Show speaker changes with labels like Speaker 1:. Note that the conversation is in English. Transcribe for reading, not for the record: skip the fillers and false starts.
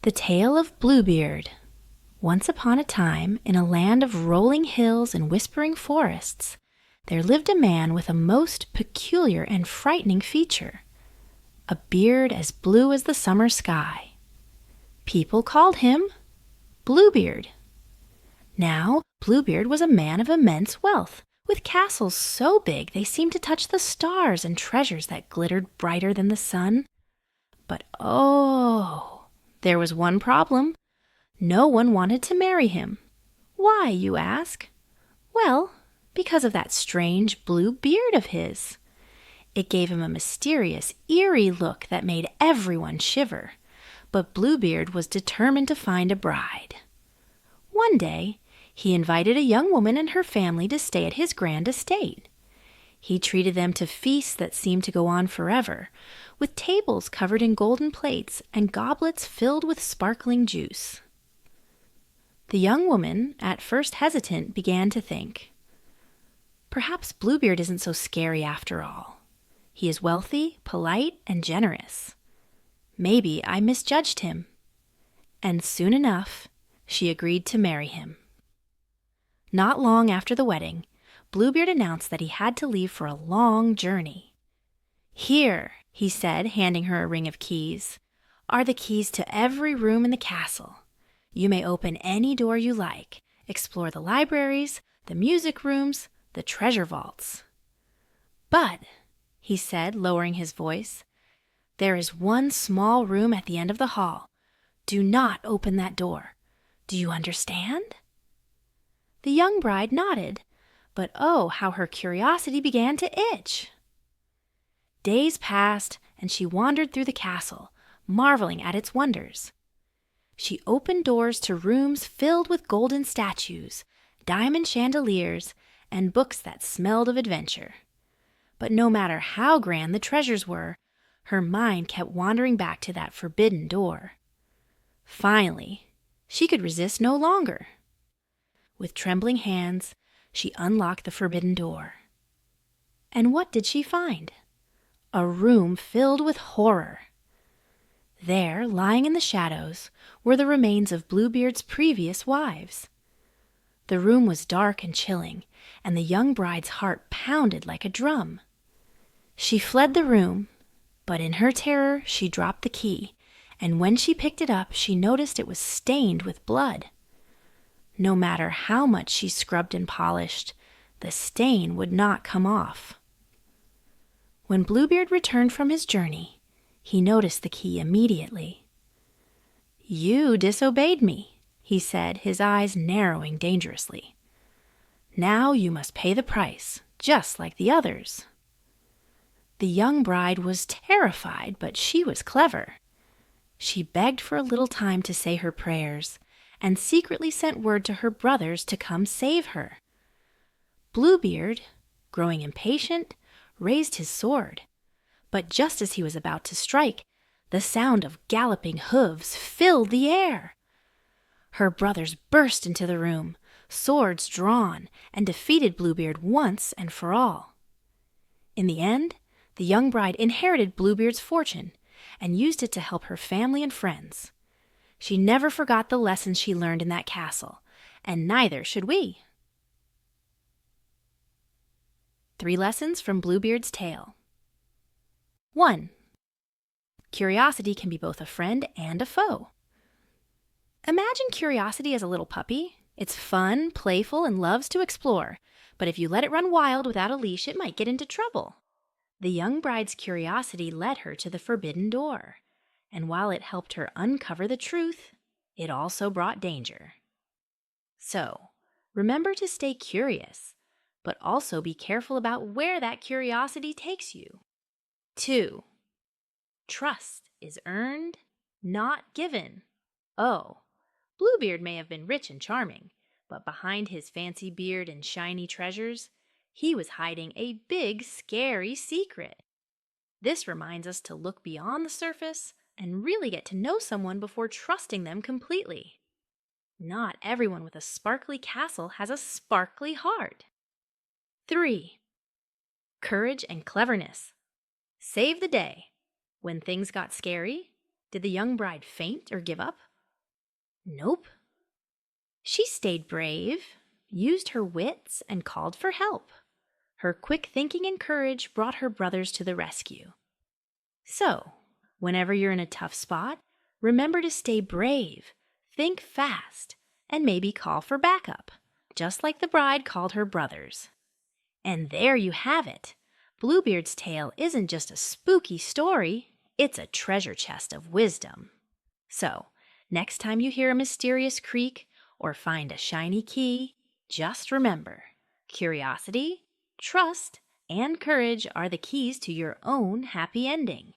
Speaker 1: The Tale of Bluebeard. Once upon a time, in a land of rolling hills and whispering forests, there lived a man with a most peculiar and frightening feature, a beard as blue as the summer sky. People called him Bluebeard. Now, Bluebeard was a man of immense wealth, with castles so big they seemed to touch the stars and treasures that glittered brighter than the sun. But oh, there was one problem. No one wanted to marry him. Why, you ask? Well, because of that strange blue beard of his. It gave him a mysterious, eerie look that made everyone shiver. But Bluebeard was determined to find a bride. One day, he invited a young woman and her family to stay at his grand estate. He treated them to feasts that seemed to go on forever, with tables covered in golden plates and goblets filled with sparkling juice. The young woman, at first hesitant, began to think, perhaps Bluebeard isn't so scary after all. He is wealthy, polite, and generous. Maybe I misjudged him. And soon enough, she agreed to marry him. Not long after the wedding, Bluebeard announced that he had to leave for a long journey. Here, he said, handing her a ring of keys, are the keys to every room in the castle. You may open any door you like, explore the libraries, the music rooms, the treasure vaults. But, he said, lowering his voice, there is one small room at the end of the hall. Do not open that door. Do you understand? The young bride nodded, but oh, how her curiosity began to itch. Days passed, and she wandered through the castle, marveling at its wonders. She opened doors to rooms filled with golden statues, diamond chandeliers, and books that smelled of adventure. But no matter how grand the treasures were, her mind kept wandering back to that forbidden door. Finally, she could resist no longer. With trembling hands, she unlocked the forbidden door. And what did she find? A room filled with horror. There, lying in the shadows, were the remains of Bluebeard's previous wives. The room was dark and chilling, and the young bride's heart pounded like a drum. She fled the room, but in her terror she dropped the key, and when she picked it up, she noticed it was stained with blood. No matter how much she scrubbed and polished, the stain would not come off. When Bluebeard returned from his journey, he noticed the key immediately. "You disobeyed me," he said, his eyes narrowing dangerously. "Now you must pay the price, just like the others." The young bride was terrified, but she was clever. She begged for a little time to say her prayers, and secretly sent word to her brothers to come save her. Bluebeard, growing impatient, raised his sword, but just as he was about to strike, the sound of galloping hooves filled the air. Her brothers burst into the room, swords drawn, and defeated Bluebeard once and for all. In the end, the young bride inherited Bluebeard's fortune and used it to help her family and friends. She never forgot the lessons she learned in that castle, and neither should we. 3 lessons from Bluebeard's tale. 1. Curiosity can be both a friend and a foe. Imagine curiosity as a little puppy. It's fun, playful, and loves to explore, but if you let it run wild without a leash, it might get into trouble. The young bride's curiosity led her to the forbidden door, and while it helped her uncover the truth, it also brought danger. So, remember to stay curious, but also be careful about where that curiosity takes you. 2. Trust is earned, not given. Oh, Bluebeard may have been rich and charming, but behind his fancy beard and shiny treasures, he was hiding a big, scary secret. This reminds us to look beyond the surface and really get to know someone before trusting them completely. Not everyone with a sparkly castle has a sparkly heart. 3. Courage and cleverness. Save the day. When things got scary, did the young bride faint or give up? Nope. She stayed brave, used her wits, and called for help. Her quick thinking and courage brought her brothers to the rescue. So, whenever you're in a tough spot, remember to stay brave, think fast, and maybe call for backup, just like the bride called her brothers. And there you have it. Bluebeard's tale isn't just a spooky story, it's a treasure chest of wisdom. So, next time you hear a mysterious creak or find a shiny key, just remember, curiosity, trust, and courage are the keys to your own happy ending.